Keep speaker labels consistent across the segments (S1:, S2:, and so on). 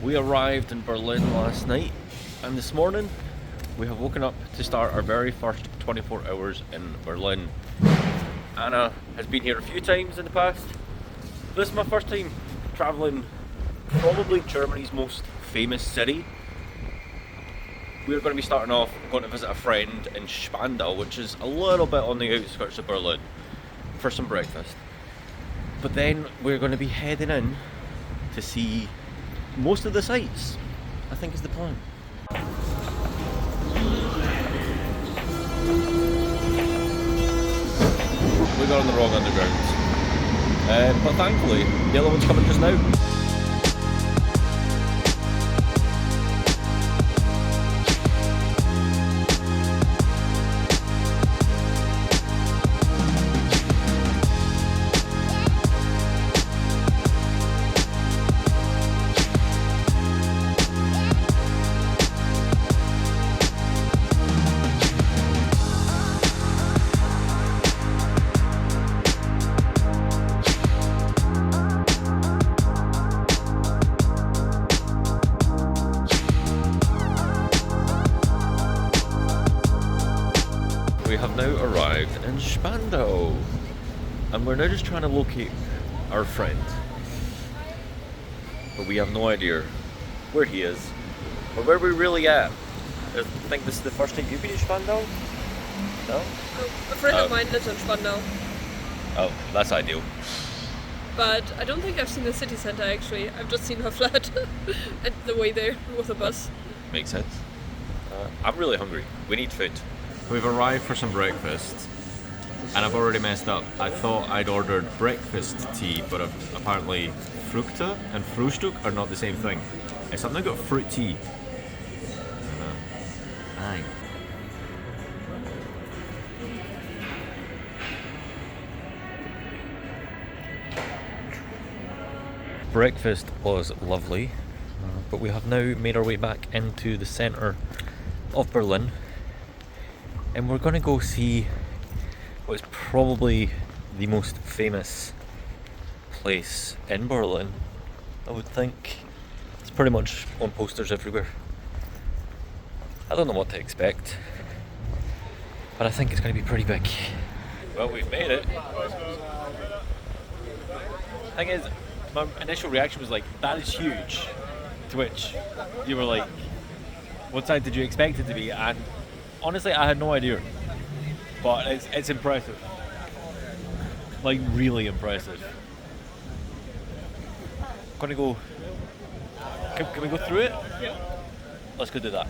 S1: We arrived in Berlin last night, and this morning we have woken up to start our very first 24 hours in Berlin. Anna has been here a few times in the past. This is my first time travelling probably Germany's most famous city. We're going to be starting off going to visit a friend in Spandau, which is a little bit on the outskirts of Berlin, for some breakfast. But then we're going to be heading in to see most of the sights, I think is the plan. We got on the wrong underground, but thankfully the other one's coming just now. We have now arrived in Spandau, and we're now just trying to locate our friend, but we have no idea where he is or where we're really at. I think this is the first time you've been in Spandau? No?
S2: A friend of mine lives in Spandau.
S1: Oh, that's ideal.
S2: But I don't think I've seen the city centre actually. I've just seen her flat and the way there with a bus.
S1: Makes sense. I'm really hungry. We need food. We've arrived for some breakfast, and I've already messed up. I thought I'd ordered breakfast tea, but apparently Früchte and Frühstück are not the same thing. So I've now got fruit tea. Aye. Breakfast was lovely, but we have now made our way back into the centre of Berlin. And we're going to go see what is probably the most famous place in Berlin, I would think. It's pretty much on posters everywhere. I don't know what to expect, but I think it's going to be pretty big. Well, we've made it. Thing is, my initial reaction was like, that is huge. To which you were like, what side did you expect it to be? And honestly, I had no idea, but it's impressive, like really impressive. Gonna go. Can we go through it? Yeah. Let's go do that.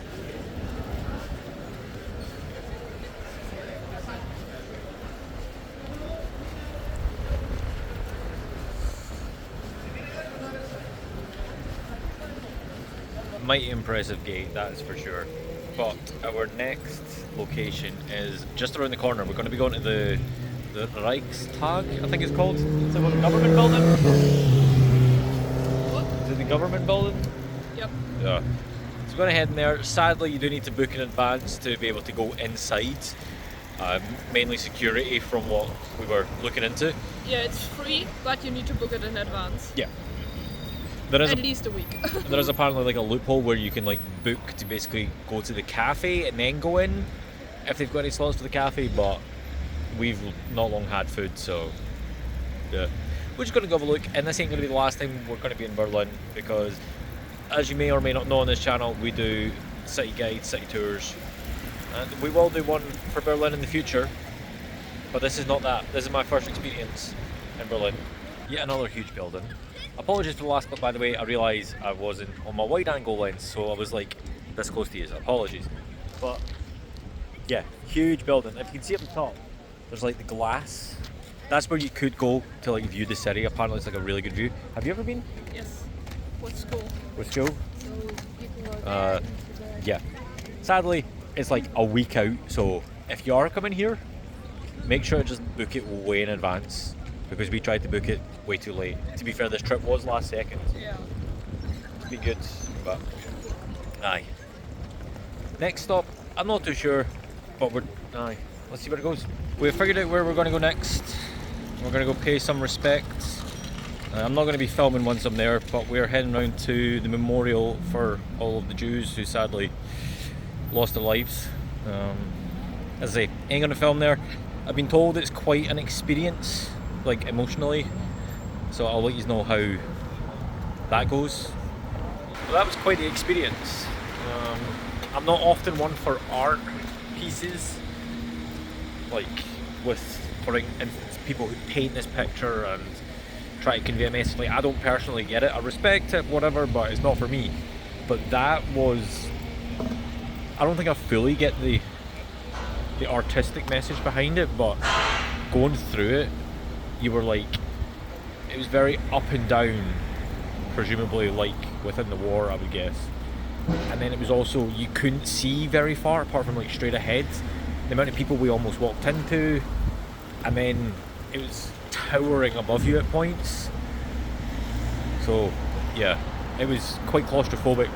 S1: Mighty impressive gate, that is for sure. But our next location is just around the corner. We're going to be going to the Reichstag, I think it's called. Is it what, the government building?
S2: What?
S1: Is it the government building?
S2: Yep.
S1: Yeah. So we're going to head in there. Sadly, you do need to book in advance to be able to go inside. Mainly security from what we were looking into.
S2: Yeah, it's free, but you need to book it in advance.
S1: Yeah. There is
S2: at least a week.
S1: There is apparently like a loophole where you can like book to basically go to the cafe and then go in if they've got any slots for the cafe, but we've not long had food, so yeah. We're just going to go have a look, and this ain't going to be the last time we're going to be in Berlin, because as you may or may not know on this channel, we do city guides, city tours, and we will do one for Berlin in the future, but this is not that. This is my first experience in Berlin. Yet another huge building. Apologies for the last clip, by the way. I realise I wasn't on my wide angle lens, so I was like this close to you, so apologies. But yeah, huge building. If you can see up the top, there's like the glass. That's where you could go to like view the city. Apparently it's like a really good view. Have you ever been?
S2: Yes. With school.
S1: With school?
S2: So people are there.
S1: Yeah. Sadly, it's like a week out, so if you are coming here, make sure to just book it way in advance, because we tried to book it way too late. To be fair, this trip was last second.
S2: Yeah.
S1: It'd be good, but aye. Next stop, I'm not too sure, but aye. Let's see where it goes. We've figured out where we're going to go next. We're going to go pay some respects I'm not going to be filming once I'm there, but we're heading round to the memorial for all of the Jews who sadly lost their lives. As I say, ain't going to film there. I've been told it's quite an experience, like emotionally, so I'll let you know how that goes. Well, that was quite the experience. I'm not often one for art pieces, like for instance, people who paint this picture and try to convey a message. Like, I don't personally get it. I respect it, whatever, but it's not for me. But that was, I don't think I fully get the artistic message behind it, but going through it, you were like, it was very up and down, presumably like within the war, I would guess. And then it was also, you couldn't see very far apart from like straight ahead. The amount of people we almost walked into, and then it was towering above you at points. So yeah, it was quite claustrophobic.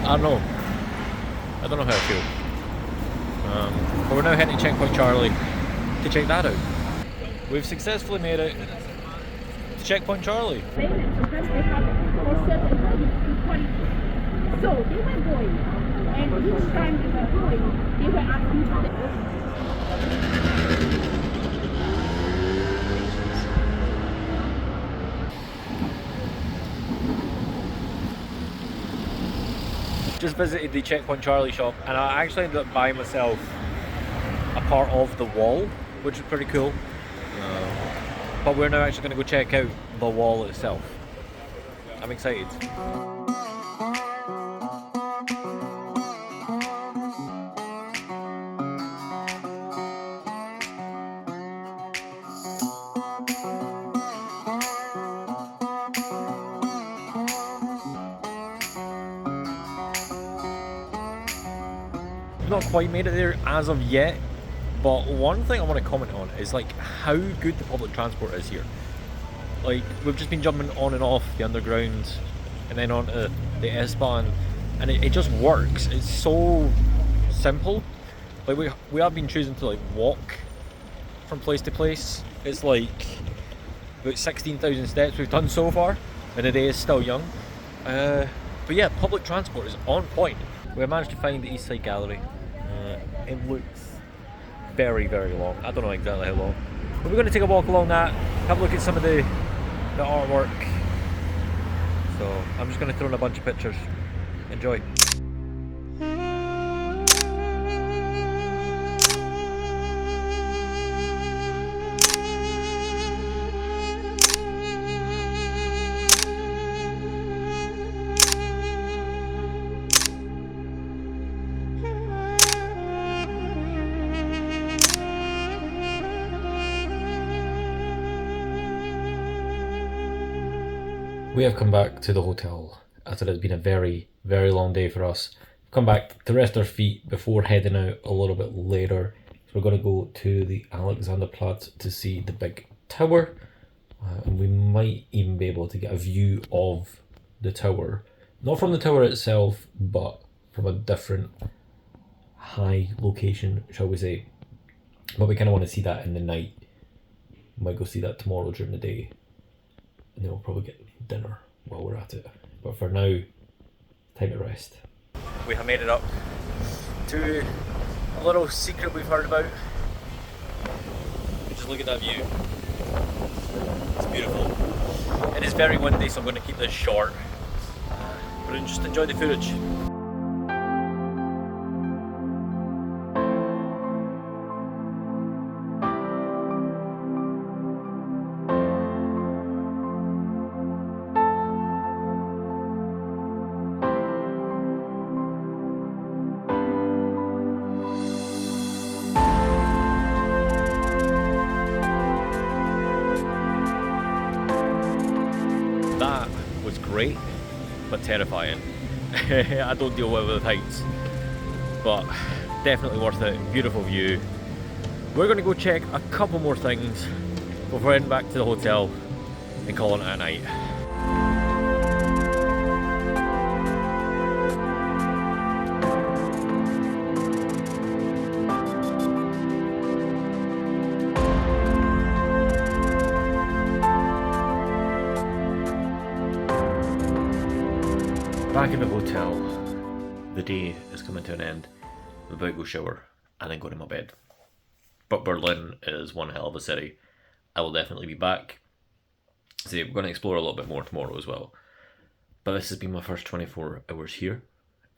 S1: I don't know how I feel. But we're now heading to Checkpoint Charlie to check that out. We've successfully made it to Checkpoint Charlie.
S3: So they were going, and each time they were going, they were asking for the...
S1: Just visited the Checkpoint Charlie shop, and I actually ended up buying myself a part of the wall, which is pretty cool. But we're now actually going to go check out the wall itself. I'm excited. Not quite made it there as of yet, but one thing I want to comment on is like how good the public transport is here. Like, we've just been jumping on and off the underground and then onto the S-Bahn, and it just works. It's so simple. Like, we have been choosing to like walk from place to place. It's like about 16,000 steps we've done so far, and the day is still young. But yeah, public transport is on point. We managed to find the East Side Gallery. It looks very, very long. I don't know exactly how long. But we're going to take a walk along that, have a look at some of the artwork. So I'm just going to throw in a bunch of pictures. Enjoy. We have come back to the hotel after it's been a very, very long day for us. We've come back to rest our feet before heading out a little bit later. So we're going to go to the Alexanderplatz to see the big tower. And we might even be able to get a view of the tower. Not from the tower itself, but from a different high location, shall we say. But we kind of want to see that in the night. We might go see that tomorrow during the day. And then we'll probably get dinner while we're at it. But for now, time to rest. We have made it up to a little secret we've heard about. Just look at that view. It's beautiful. It is very windy, so I'm going to keep this short. But just enjoy the footage. That was great, but terrifying. I don't deal well with heights, but definitely worth it. Beautiful view. We're going to go check a couple more things before heading back to the hotel and calling it a night. Back in the hotel. The day is coming to an end. I'm about to go shower and then go to my bed. But Berlin is one hell of a city. I will definitely be back. So we're going to explore a little bit more tomorrow as well. But this has been my first 24 hours here.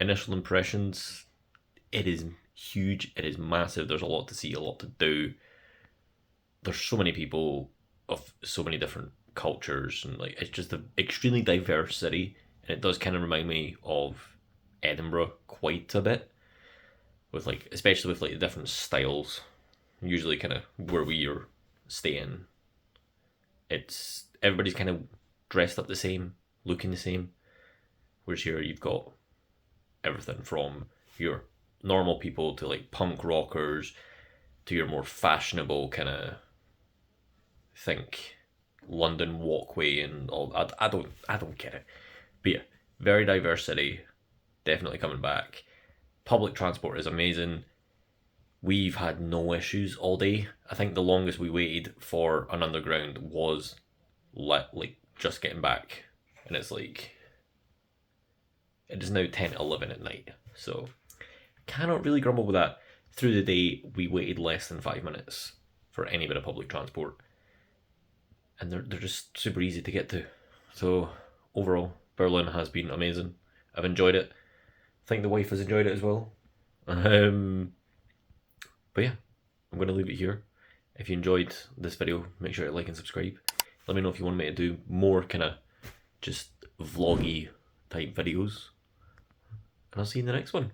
S1: Initial impressions, it is huge, it is massive, there's a lot to see, a lot to do. There's so many people of so many different cultures, and like it's just an extremely diverse city, and it does kind of remind me of Edinburgh quite a bit, with like, especially with like the different styles. Usually kind of where we are staying, it's everybody's kind of dressed up the same, looking the same, whereas here you've got everything from your normal people to like punk rockers to your more fashionable kind of think London walkway and all. I don't get it, but yeah, very diverse city. Definitely coming back. Public transport is amazing. We've had no issues all day. I think the longest we waited for an underground was like just getting back, and it's like it is now 10:11 at night, so cannot really grumble with that. Through the day, we waited less than 5 minutes for any bit of public transport, and they're just super easy to get to. So overall, Berlin has been amazing. I've enjoyed it. I think the wife has enjoyed it as well. But yeah, I'm going to leave it here. If you enjoyed this video, make sure to like and subscribe. Let me know if you want me to do more kind of just vloggy type videos. And I'll see you in the next one.